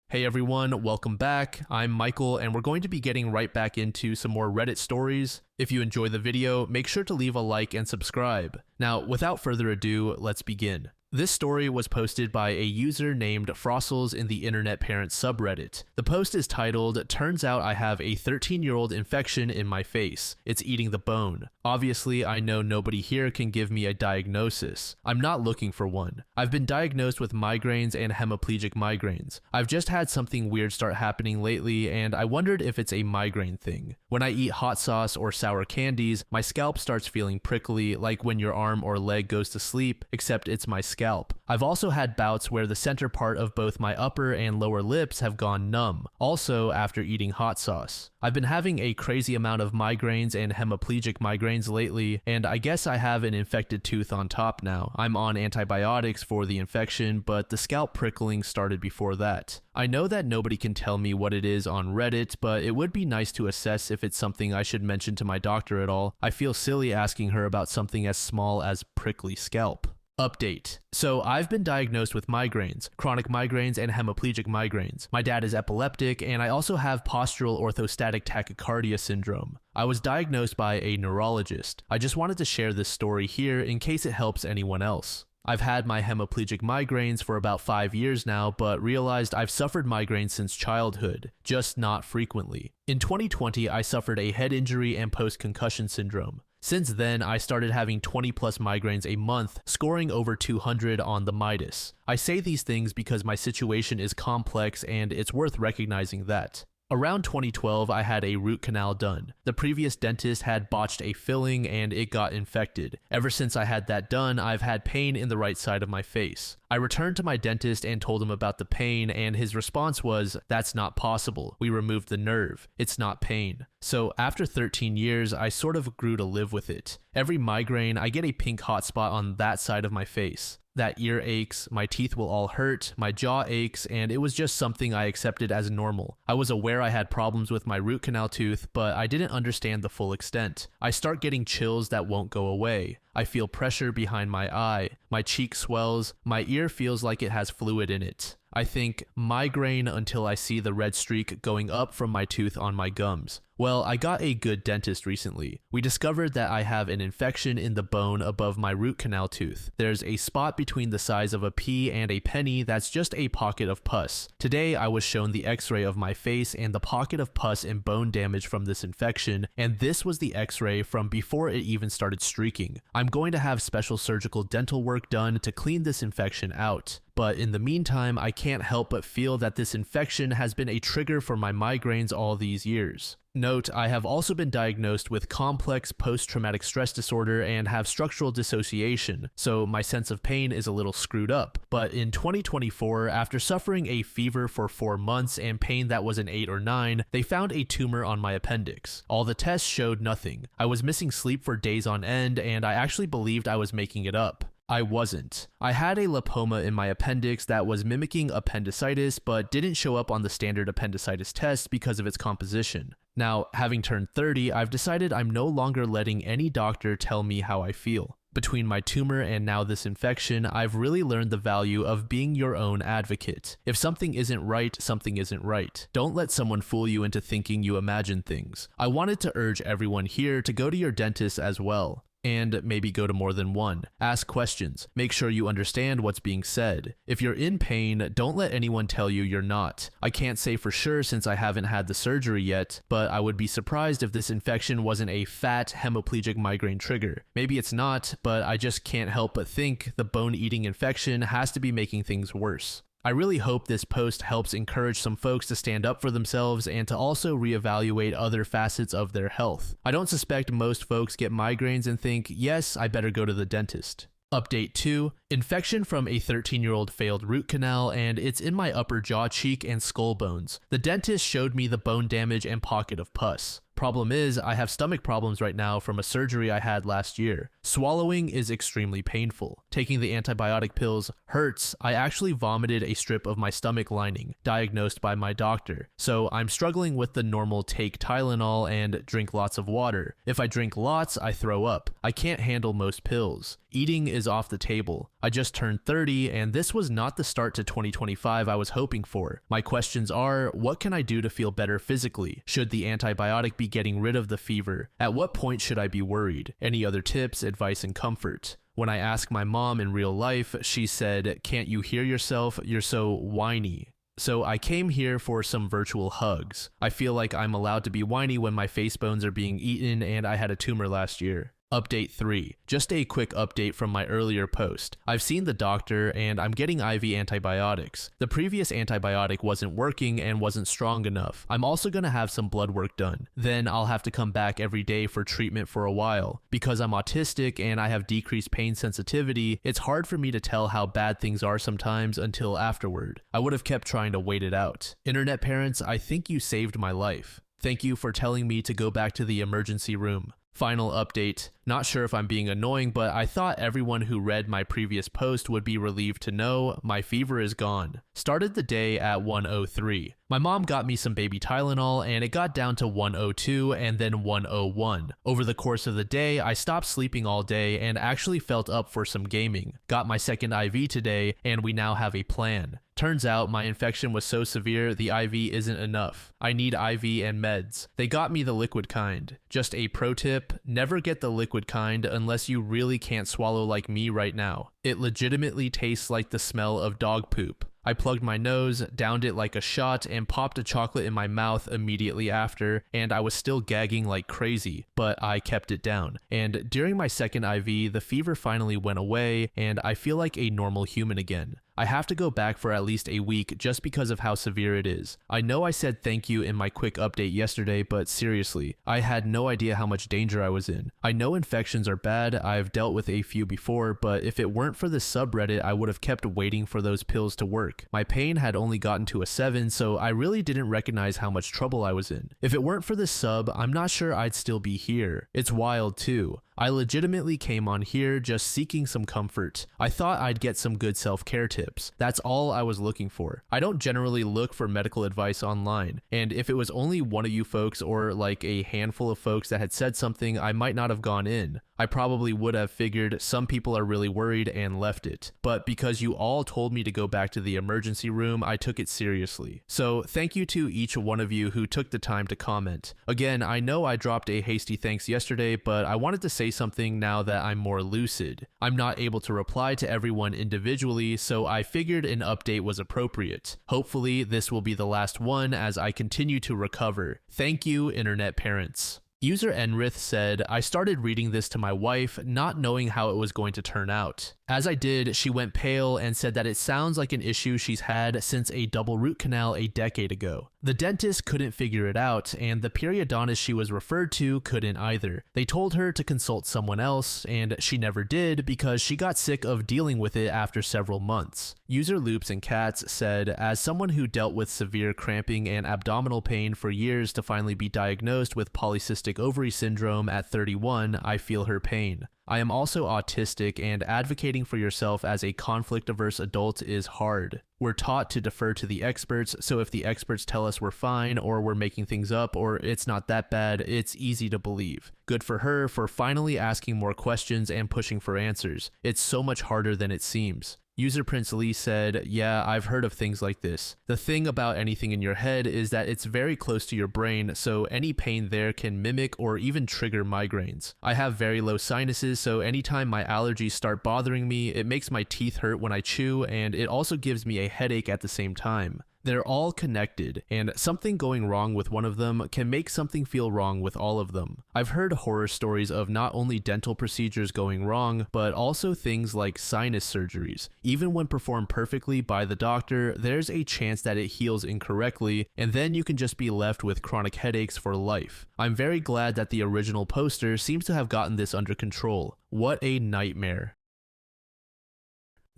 Hey everyone, welcome back. I'm Michael and we're going to be getting right back into some more Reddit stories. If you enjoy the video, make sure to leave a like and subscribe. Now, without further ado, let's begin. This story was posted by a user named Frossels in the Internet Parents subreddit. The post is titled, "Turns out I have a 13-year-old infection in my face. It's eating the bone. Obviously, I know nobody here can give me a diagnosis. I'm not looking for one. I've been diagnosed with migraines and hemiplegic migraines. I've just had something weird start happening lately and I wondered if it's a migraine thing. When I eat hot sauce or sour candies, my scalp starts feeling prickly like when your arm or leg goes to sleep, except it's my scalp. I've also had bouts where the center part of both my upper and lower lips have gone numb, also after eating hot sauce. I've been having a crazy amount of migraines and hemiplegic migraines lately, and I guess I have an infected tooth on top now. I'm on antibiotics for the infection, but the scalp prickling started before that. I know that nobody can tell me what it is on Reddit, but it would be nice to assess if it's something I should mention to my doctor at all. I feel silly asking her about something as small as prickly scalp." Update. So I've been diagnosed with migraines, chronic migraines, and hemiplegic migraines. My dad is epileptic, and I also have postural orthostatic tachycardia syndrome. I was diagnosed by a neurologist. I just wanted to share this story here in case it helps anyone else. I've had my hemiplegic migraines for about 5 years now, but realized I've suffered migraines since childhood, just not frequently. In 2020, I suffered a head injury and post-concussion syndrome. Since then, I started having 20 plus migraines a month, scoring over 200 on the Midas. I say these things because my situation is complex and it's worth recognizing that. Around 2012, I had a root canal done. The previous dentist had botched a filling and it got infected. Ever since I had that done, I've had pain in the right side of my face. I returned to my dentist and told him about the pain, and his response was, "That's not possible. We removed the nerve. It's not pain." So after 13 years, I sort of grew to live with it. Every migraine, I get a pink hot spot on that side of my face. That ear aches, my teeth will all hurt, my jaw aches, and it was just something I accepted as normal. I was aware I had problems with my root canal tooth, but I didn't understand the full extent. I start getting chills that won't go away. I feel pressure behind my eye, my cheek swells, my ear feels like it has fluid in it. I think migraine until I see the red streak going up from my tooth on my gums. Well, I got a good dentist recently. We discovered that I have an infection in the bone above my root canal tooth. There's a spot between the size of a pea and a penny that's just a pocket of pus. Today, I was shown the x-ray of my face and the pocket of pus and bone damage from this infection, and this was the x-ray from before it even started streaking. I'm going to have special surgical dental work done to clean this infection out. But in the meantime, I can't help but feel that this infection has been a trigger for my migraines all these years. Note, I have also been diagnosed with complex post-traumatic stress disorder and have structural dissociation, so my sense of pain is a little screwed up. But in 2024, after suffering a fever for 4 months and pain that was an 8 or 9, they found a tumor on my appendix. All the tests showed nothing. I was missing sleep for days on end, and I actually believed I was making it up. I wasn't. I had a lipoma in my appendix that was mimicking appendicitis but didn't show up on the standard appendicitis test because of its composition. Now, having turned 30, I've decided I'm no longer letting any doctor tell me how I feel. Between my tumor and now this infection, I've really learned the value of being your own advocate. If something isn't right, something isn't right. Don't let someone fool you into thinking you imagine things. I wanted to urge everyone here to go to your dentist as well. And maybe go to more than one. Ask questions. Make sure you understand what's being said. If you're in pain, don't let anyone tell you you're not. I can't say for sure since I haven't had the surgery yet, but I would be surprised if this infection wasn't a fat hemiplegic migraine trigger. Maybe it's not, but I just can't help but think the bone-eating infection has to be making things worse. I really hope this post helps encourage some folks to stand up for themselves and to also reevaluate other facets of their health. I don't suspect most folks get migraines and think, yes, I better go to the dentist. Update 2. Infection from a 13-year-old failed root canal, and it's in my upper jaw cheek and skull bones. The dentist showed me the bone damage and pocket of pus. Problem is, I have stomach problems right now from a surgery I had last year. Swallowing is extremely painful. Taking the antibiotic pills hurts. I actually vomited a strip of my stomach lining, diagnosed by my doctor. So I'm struggling with the normal take Tylenol and drink lots of water. If I drink lots, I throw up. I can't handle most pills. Eating is off the table. I just turned 30 and this was not the start to 2025 I was hoping for. My questions are, what can I do to feel better physically? Should the antibiotic be getting rid of the fever? At what point should I be worried? Any other tips, advice, and comfort? When I asked my mom in real life, she said, "Can't you hear yourself? You're so whiny." So I came here for some virtual hugs. I feel like I'm allowed to be whiny when my face bones are being eaten and I had a tumor last year. Update 3. Just a quick update from my earlier post. I've seen the doctor and I'm getting IV antibiotics. The previous antibiotic wasn't working and wasn't strong enough. I'm also going to have some blood work done. Then I'll have to come back every day for treatment for a while. Because I'm autistic and I have decreased pain sensitivity, it's hard for me to tell how bad things are sometimes until afterward. I would have kept trying to wait it out. Internet parents, I think you saved my life. Thank you for telling me to go back to the emergency room. Final update. Not sure if I'm being annoying, but I thought everyone who read my previous post would be relieved to know my fever is gone. Started the day at 103. My mom got me some baby Tylenol and it got down to 102 and then 101. Over the course of the day, I stopped sleeping all day and actually felt up for some gaming. Got my second IV today and we now have a plan. Turns out my infection was so severe the IV isn't enough. I need IV and meds. They got me the liquid kind. Just a pro tip, never get the liquid kind unless you really can't swallow like me right now. It legitimately tastes like the smell of dog poop. I plugged my nose, downed it like a shot, and popped a chocolate in my mouth immediately after, and I was still gagging like crazy, but I kept it down. And during my second IV, the fever finally went away, and I feel like a normal human again. I have to go back for at least a week just because of how severe it is. I know I said thank you in my quick update yesterday, but seriously, I had no idea how much danger I was in. I know infections are bad, I've dealt with a few before, but if it weren't for this subreddit, I would have kept waiting for those pills to work. My pain had only gotten to a 7, so I really didn't recognize how much trouble I was in. If it weren't for this sub, I'm not sure I'd still be here. It's wild too. I legitimately came on here just seeking some comfort. I thought I'd get some good self-care tips. That's all I was looking for. I don't generally look for medical advice online, and if it was only one of you folks or like a handful of folks that had said something, I might not have gone in. I probably would have figured some people are really worried and left it. But because you all told me to go back to the emergency room, I took it seriously. So thank you to each one of you who took the time to comment. Again, I know I dropped a hasty thanks yesterday, but I wanted to say something now that I'm more lucid. I'm not able to reply to everyone individually, so I figured an update was appropriate. Hopefully this will be the last one as I continue to recover. Thank you, internet parents. User Enrith said, I started reading this to my wife, not knowing how it was going to turn out. As I did, she went pale and said that it sounds like an issue she's had since a double root canal a decade ago. The dentist couldn't figure it out, and the periodontist she was referred to couldn't either. They told her to consult someone else, and she never did because she got sick of dealing with it after several months. User Loops and Cats said, as someone who dealt with severe cramping and abdominal pain for years to finally be diagnosed with polycystic ovary syndrome at 31, I feel her pain. I am also autistic, and advocating for yourself as a conflict-averse adult is hard. We're taught to defer to the experts, so if the experts tell us we're fine or we're making things up or it's not that bad, it's easy to believe. Good for her for finally asking more questions and pushing for answers. It's so much harder than it seems. User Prince Lee said, yeah, I've heard of things like this. The thing about anything in your head is that it's very close to your brain, so any pain there can mimic or even trigger migraines. I have very low sinuses, so anytime my allergies start bothering me, it makes my teeth hurt when I chew, and it also gives me a headache at the same time. They're all connected, and something going wrong with one of them can make something feel wrong with all of them. I've heard horror stories of not only dental procedures going wrong, but also things like sinus surgeries. Even when performed perfectly by the doctor, there's a chance that it heals incorrectly, and then you can just be left with chronic headaches for life. I'm very glad that the original poster seems to have gotten this under control. What a nightmare.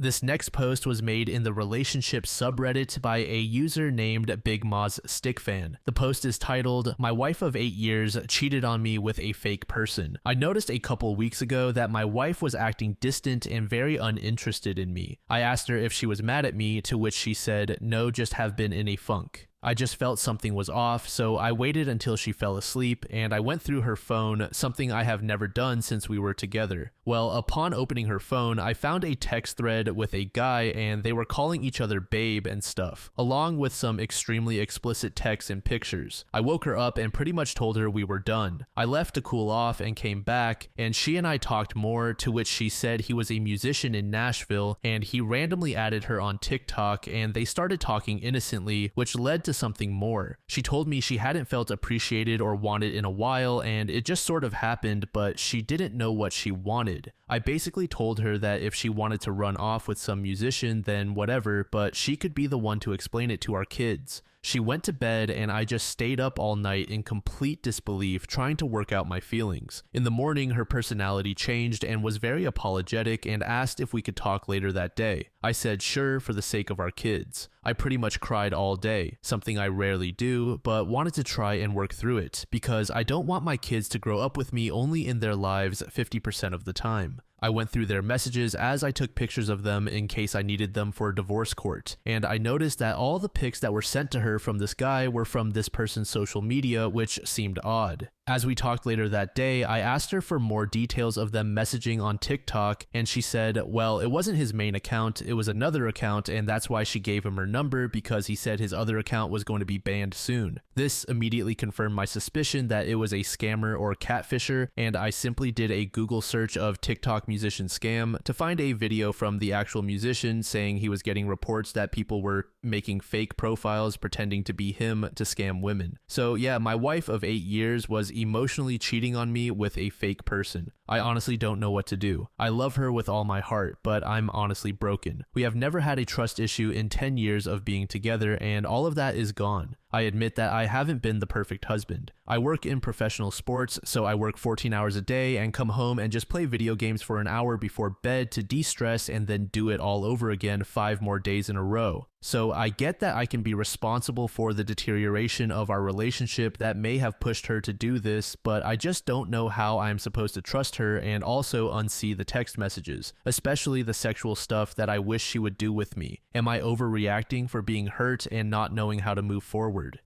This next post was made in the relationship subreddit by a user named Big Moz Stickfan. The post is titled, My wife of 8 years cheated on me with a fake person. I noticed a couple weeks ago that my wife was acting distant and very uninterested in me. I asked her if she was mad at me, to which she said, no, just have been in a funk. I just felt something was off, so I waited until she fell asleep and I went through her phone, something I have never done since we were together. Well, upon opening her phone, I found a text thread with a guy and they were calling each other babe and stuff, along with some extremely explicit texts and pictures. I woke her up and pretty much told her we were done. I left to cool off and came back, and she and I talked more, to which she said he was a musician in Nashville and he randomly added her on TikTok and they started talking innocently, which led to something more. She told me she hadn't felt appreciated or wanted in a while and it just sort of happened, but she didn't know what she wanted. I basically told her that if she wanted to run off with some musician, then whatever, but she could be the one to explain it to our kids. She went to bed and I just stayed up all night in complete disbelief trying to work out my feelings. In the morning, her personality changed and was very apologetic and asked if we could talk later that day. I said sure for the sake of our kids. I pretty much cried all day, something I rarely do, but wanted to try and work through it because I don't want my kids to grow up with me only in their lives 50% of the time. I went through their messages as I took pictures of them in case I needed them for a divorce court, and I noticed that all the pics that were sent to her from this guy were from this person's social media, which seemed odd. As we talked later that day, I asked her for more details of them messaging on TikTok, and she said, well, it wasn't his main account, it was another account, and that's why she gave him her number because he said his other account was going to be banned soon. This immediately confirmed my suspicion that it was a scammer or catfisher, and I simply did a Google search of TikTok musician scam to find a video from the actual musician saying he was getting reports that people were making fake profiles pretending to be him to scam women. So yeah, my wife of 8 years was emotionally cheating on me with a fake person. I honestly don't know what to do. I love her with all my heart, but I'm honestly broken. We have never had a trust issue in 10 years of being together, and all of that is gone. I admit that I haven't been the perfect husband. I work in professional sports, so I work 14 hours a day and come home and just play video games for an hour before bed to de-stress and then do it all over again 5 more days in a row. So I get that I can be responsible for the deterioration of our relationship that may have pushed her to do this, but I just don't know how I'm supposed to trust her and also unsee the text messages, especially the sexual stuff that I wish she would do with me. Am I overreacting for being hurt and not knowing how to move forward?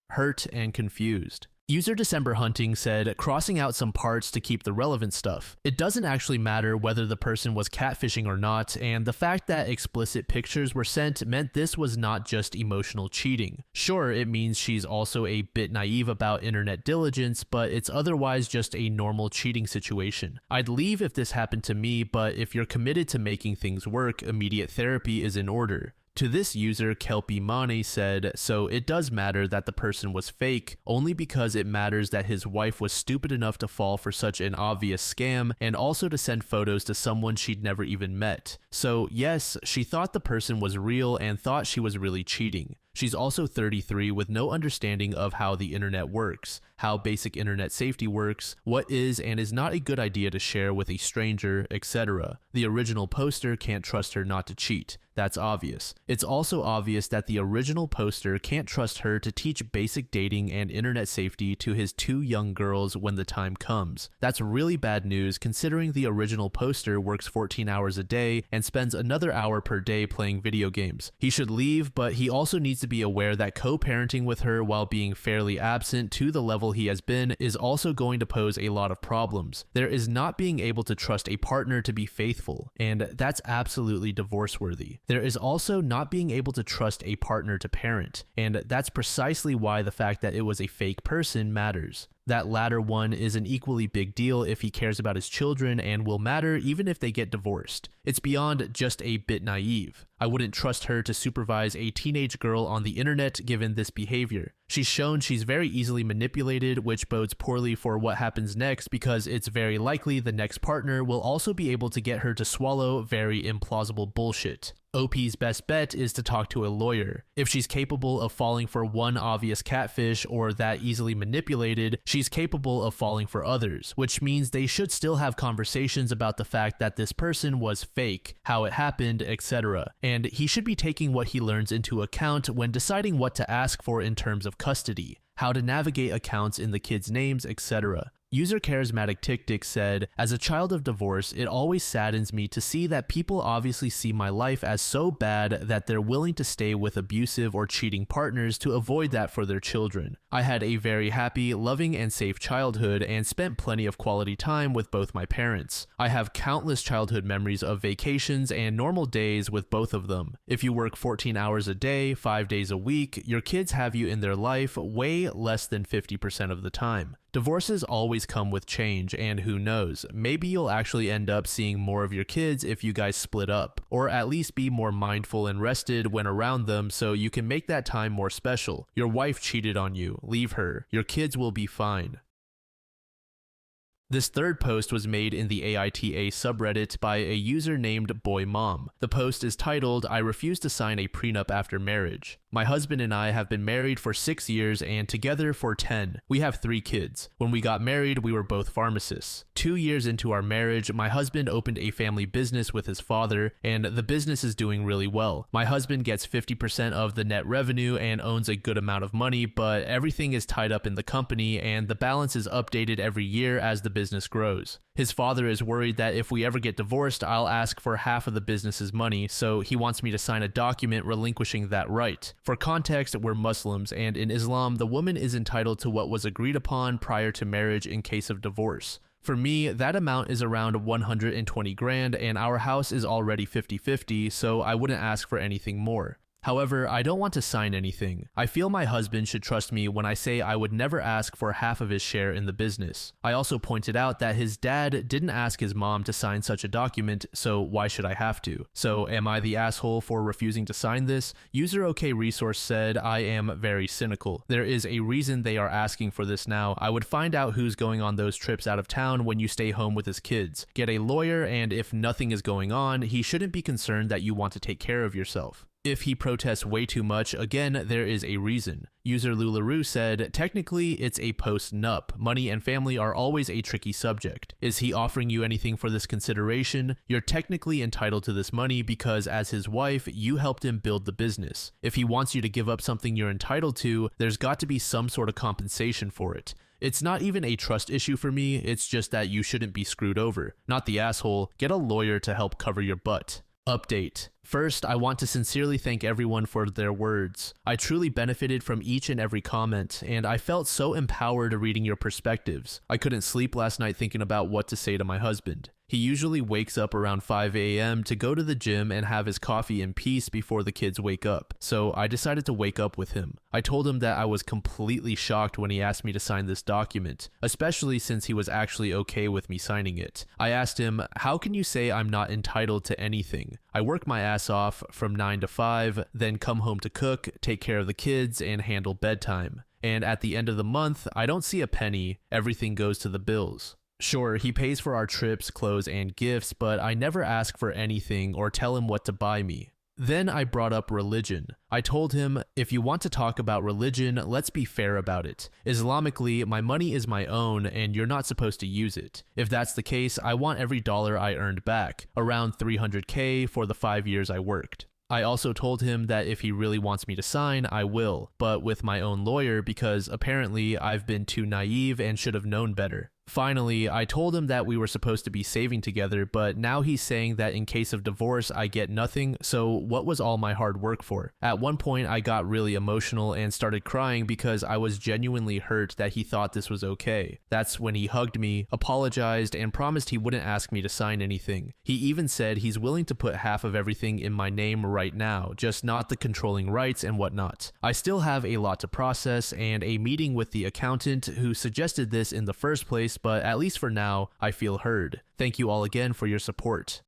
Hurt and confused. User December Hunting said, crossing out some parts to keep the relevant stuff. It doesn't actually matter whether the person was catfishing or not, and the fact that explicit pictures were sent meant this was not just emotional cheating. Sure, it means she's also a bit naive about internet diligence, but it's otherwise just a normal cheating situation. I'd leave if this happened to me, but if you're committed to making things work, immediate therapy is in order. To this user, Kelpie Mane said, so it does matter that the person was fake, only because it matters that his wife was stupid enough to fall for such an obvious scam and also to send photos to someone she'd never even met. So yes, she thought the person was real and thought she was really cheating. She's also 33 with no understanding of how the internet works, how basic internet safety works, what is and is not a good idea to share with a stranger, etc. The original poster can't trust her not to cheat. That's obvious. It's also obvious that the original poster can't trust her to teach basic dating and internet safety to his 2 young girls when the time comes. That's really bad news considering the original poster works 14 hours a day and spends another hour per day playing video games. He should leave, but he also needs to be aware that co-parenting with her while being fairly absent to the level he has been is also going to pose a lot of problems. There is not being able to trust a partner to be faithful, and that's absolutely divorce-worthy. There is also not being able to trust a partner to parent, and that's precisely why the fact that it was a fake person matters. That latter one is an equally big deal if he cares about his children and will matter even if they get divorced. It's beyond just a bit naive. I wouldn't trust her to supervise a teenage girl on the internet given this behavior. She's shown she's very easily manipulated, which bodes poorly for what happens next because it's very likely the next partner will also be able to get her to swallow very implausible bullshit. OP's best bet is to talk to a lawyer. If she's capable of falling for one obvious catfish or that easily manipulated, she's capable of falling for others, which means they should still have conversations about the fact that this person was fake, how it happened, etc. And he should be taking what he learns into account when deciding what to ask for in terms of custody, how to navigate accounts in the kids' names, etc. User Charismatic Tic said, "As a child of divorce, it always saddens me to see that people obviously see my life as so bad that they're willing to stay with abusive or cheating partners to avoid that for their children. I had a very happy, loving, and safe childhood and spent plenty of quality time with both my parents. I have countless childhood memories of vacations and normal days with both of them. If you work 14 hours a day, 5 days a week, your kids have you in their life way less than 50% of the time. Divorces always come with change, and who knows, maybe you'll actually end up seeing more of your kids if you guys split up, or at least be more mindful and rested when around them so you can make that time more special. Your wife cheated on you, leave her. Your kids will be fine." This third post was made in the AITA subreddit by a user named Boy Mom. The post is titled, "I refuse to sign a prenup after marriage. My husband and I have been married for 6 years and together for 10. We have 3 kids. When we got married, we were both pharmacists. 2 years into our marriage, my husband opened a family business with his father, and the business is doing really well. My husband gets 50% of the net revenue and owns a good amount of money, but everything is tied up in the company and the balance is updated every year as the business grows. His father is worried that if we ever get divorced, I'll ask for half of the business's money, so he wants me to sign a document relinquishing that right. For context, we're Muslims, and in Islam, the woman is entitled to what was agreed upon prior to marriage in case of divorce. For me, that amount is around 120 grand, and our house is already 50-50, so I wouldn't ask for anything more. However, I don't want to sign anything. I feel my husband should trust me when I say I would never ask for half of his share in the business. I also pointed out that his dad didn't ask his mom to sign such a document, so why should I have to? So am I the asshole for refusing to sign this?" User OK Resource said, "I am very cynical. There is a reason they are asking for this now. I would find out who's going on those trips out of town when you stay home with his kids. Get a lawyer, and if nothing is going on, he shouldn't be concerned that you want to take care of yourself. If he protests way too much, again, there is a reason." User Lularoo said, "Technically, it's a post-nup. Money and family are always a tricky subject. Is he offering you anything for this consideration? You're technically entitled to this money because as his wife, you helped him build the business. If he wants you to give up something you're entitled to, there's got to be some sort of compensation for it. It's not even a trust issue for me, it's just that you shouldn't be screwed over. Not the asshole. Get a lawyer to help cover your butt." Update. First, I want to sincerely thank everyone for their words. I truly benefited from each and every comment, and I felt so empowered reading your perspectives. I couldn't sleep last night thinking about what to say to my husband. He usually wakes up around 5 a.m. to go to the gym and have his coffee in peace before the kids wake up, so I decided to wake up with him. I told him that I was completely shocked when he asked me to sign this document, especially since he was actually okay with me signing it. I asked him, "How can you say I'm not entitled to anything? I work my ass off from 9 to 5, then come home to cook, take care of the kids, and handle bedtime. And at the end of the month, I don't see a penny, everything goes to the bills. Sure, he pays for our trips, clothes, and gifts, but I never ask for anything or tell him what to buy me." Then I brought up religion. I told him, "If you want to talk about religion, let's be fair about it. Islamically, my money is my own and you're not supposed to use it. If that's the case, I want every dollar I earned back, around $300K for the 5 years I worked." I also told him that if he really wants me to sign, I will, but with my own lawyer because apparently I've been too naive and should have known better. Finally, I told him that we were supposed to be saving together, but now he's saying that in case of divorce, I get nothing, so what was all my hard work for? At one point, I got really emotional and started crying because I was genuinely hurt that he thought this was okay. That's when he hugged me, apologized, and promised he wouldn't ask me to sign anything. He even said he's willing to put half of everything in my name right now, just not the controlling rights and whatnot. I still have a lot to process and a meeting with the accountant who suggested this in the first place, but at least for now, I feel heard. Thank you all again for your support.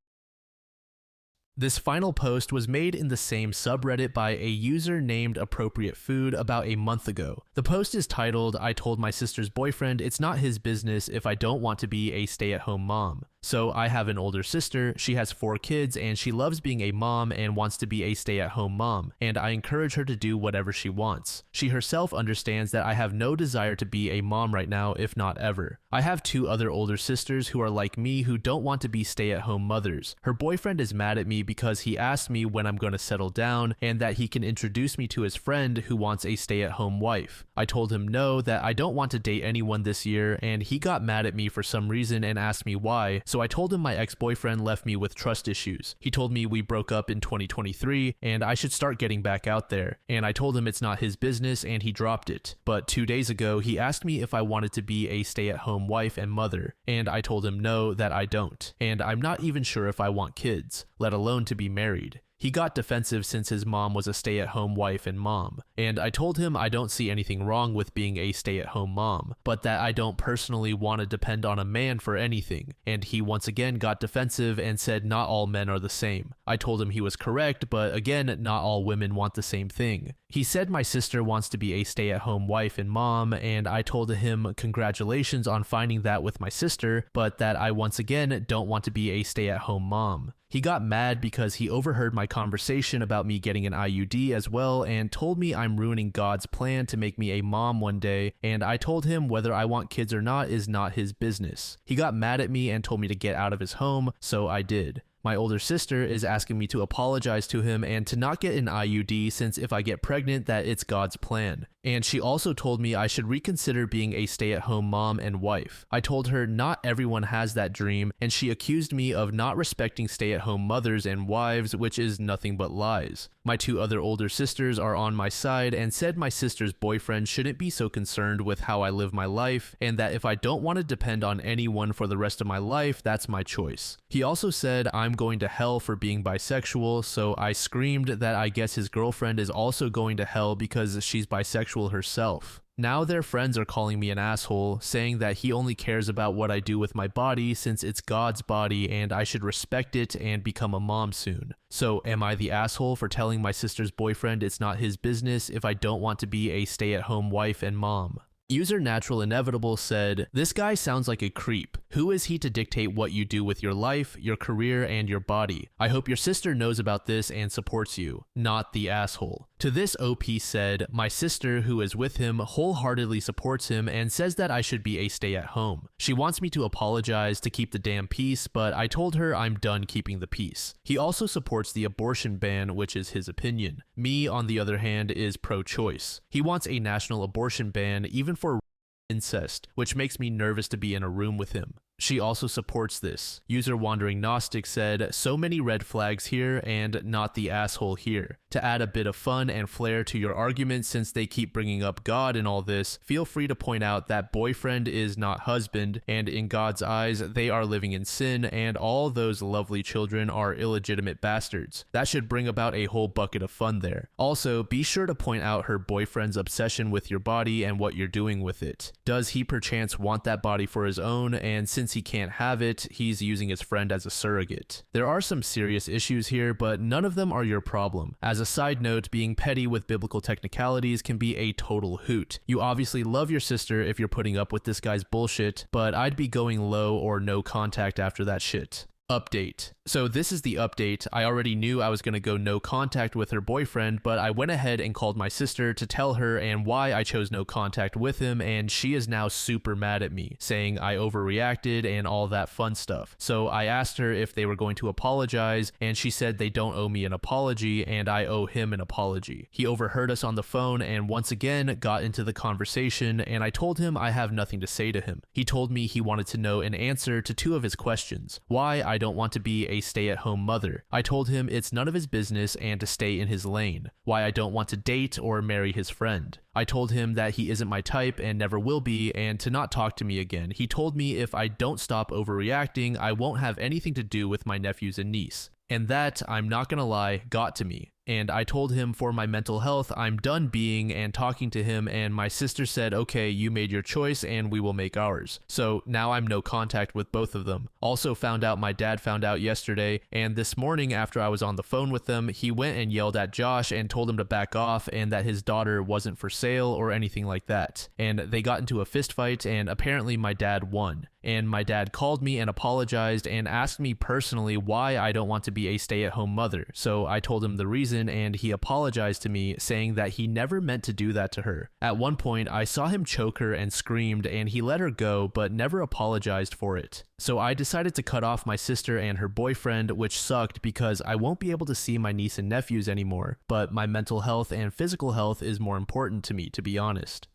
This final post was made in the same subreddit by a user named Appropriate Food about a month ago. The post is titled, "I told my sister's boyfriend it's not his business if I don't want to be a stay-at-home mom. So I have an older sister, she has 4 kids, and she loves being a mom and wants to be a stay-at-home mom, and I encourage her to do whatever she wants. She herself understands that I have no desire to be a mom right now, if not ever. I have 2 other older sisters who are like me who don't want to be stay-at-home mothers. Her boyfriend is mad at me because he asked me when I'm going to settle down and that he can introduce me to his friend who wants a stay-at-home wife. I told him no, that I don't want to date anyone this year, and he got mad at me for some reason and asked me why, so I told him my ex-boyfriend left me with trust issues. He told me we broke up in 2023 and I should start getting back out there, and I told him it's not his business and he dropped it. But 2 days ago, he asked me if I wanted to be a stay-at-home wife and mother, and I told him no, that I don't, and I'm not even sure if I want kids, let alone to be married. He got defensive since his mom was a stay-at-home wife and mom, and I told him I don't see anything wrong with being a stay-at-home mom, but that I don't personally want to depend on a man for anything, and he once again got defensive and said not all men are the same. I told him he was correct, but again, not all women want the same thing. He said my sister wants to be a stay-at-home wife and mom, and I told him congratulations on finding that with my sister, but that I once again don't want to be a stay-at-home mom. He got mad because he overheard my conversation about me getting an IUD as well and told me I'm ruining God's plan to make me a mom one day, and I told him whether I want kids or not is not his business. He got mad at me and told me to get out of his home, so I did. My older sister is asking me to apologize to him and to not get an IUD since if I get pregnant that it's God's plan. And she also told me I should reconsider being a stay-at-home mom and wife. I told her not everyone has that dream, and she accused me of not respecting stay-at-home mothers and wives, which is nothing but lies. My 2 other older sisters are on my side and said my sister's boyfriend shouldn't be so concerned with how I live my life, and that if I don't want to depend on anyone for the rest of my life, that's my choice. He also said I'm going to hell for being bisexual, so I screamed that I guess his girlfriend is also going to hell because she's bisexual herself. Now their friends are calling me an asshole, saying that he only cares about what I do with my body since it's God's body and I should respect it and become a mom soon. So am I the asshole for telling my sister's boyfriend it's not his business if I don't want to be a stay-at-home wife and mom? User Natural Inevitable said, "This guy sounds like a creep. Who is he to dictate what you do with your life, your career, and your body? I hope your sister knows about this and supports you, not the asshole." To this, OP said, "My sister, who is with him, wholeheartedly supports him and says that I should be a stay-at-home. She wants me to apologize to keep the damn peace, but I told her I'm done keeping the peace." He also supports the abortion ban, which is his opinion. Me, on the other hand, is pro-choice. He wants a national abortion ban, even for incest, which makes me nervous to be in a room with him. She also supports this. User Wandering Gnostic said, "So many red flags here and not the asshole here. To add a bit of fun and flair to your argument, since they keep bringing up God and all this, feel free to point out that boyfriend is not husband, and in God's eyes, they are living in sin, and all those lovely children are illegitimate bastards. That should bring about a whole bucket of fun there. Also, be sure to point out her boyfriend's obsession with your body and what you're doing with it. Does he perchance want that body for his own, and since he can't have it, he's using his friend as a surrogate? There are some serious issues here, but none of them are your problem. As a side note, being petty with biblical technicalities can be a total hoot. You obviously love your sister if you're putting up with this guy's bullshit, but I'd be going low or no contact after that shit. Update. So this is the update. I already knew I was going to go no contact with her boyfriend, but I went ahead and called my sister to tell her and why I chose no contact with him, and she is now super mad at me, saying I overreacted and all that fun stuff. So I asked her if they were going to apologize, and she said they don't owe me an apology and I owe him an apology. He overheard us on the phone and once again got into the conversation, and I told him I have nothing to say to him. He told me he wanted to know an answer to 2 of his questions. Why I don't want to be a stay-at-home mother. I told him it's none of his business and to stay in his lane. Why I don't want to date or marry his friend. I told him that he isn't my type and never will be, and to not talk to me again. He told me if I don't stop overreacting, I won't have anything to do with my nephews and niece. And that, I'm not gonna lie, got to me. And I told him for my mental health, I'm done being and talking to him, and my sister said, okay, you made your choice and we will make ours. So now I'm no contact with both of them. Also found out my dad found out yesterday, and this morning after I was on the phone with them, he went and yelled at Josh and told him to back off and that his daughter wasn't for sale or anything like that. And they got into a fist fight and apparently my dad won. and my dad called me and apologized and asked me personally why I don't want to be a stay-at-home mother. So I told him the reason, and he apologized to me, saying that he never meant to do that to her. At one point, I saw him choke her and screamed, and he let her go but never apologized for it. So I decided to cut off my sister and her boyfriend, which sucked because I won't be able to see my niece and nephews anymore, but my mental health and physical health is more important to me, to be honest.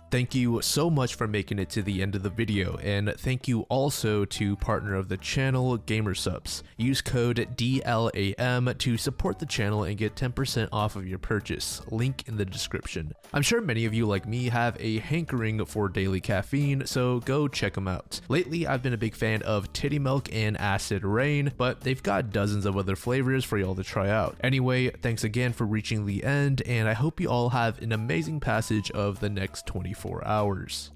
Thank you so much for making it to the end of the video, and thank you also to partner of the channel, GamerSupps. Use code DLAM to support the channel and get 10% off of your purchase, link in the description. I'm sure many of you like me have a hankering for daily caffeine, so go check them out. Lately, I've been a big fan of Titty Milk and Acid Rain, but they've got dozens of other flavors for y'all to try out. Anyway, thanks again for reaching the end, and I hope you all have an amazing passage of the next 24 hours.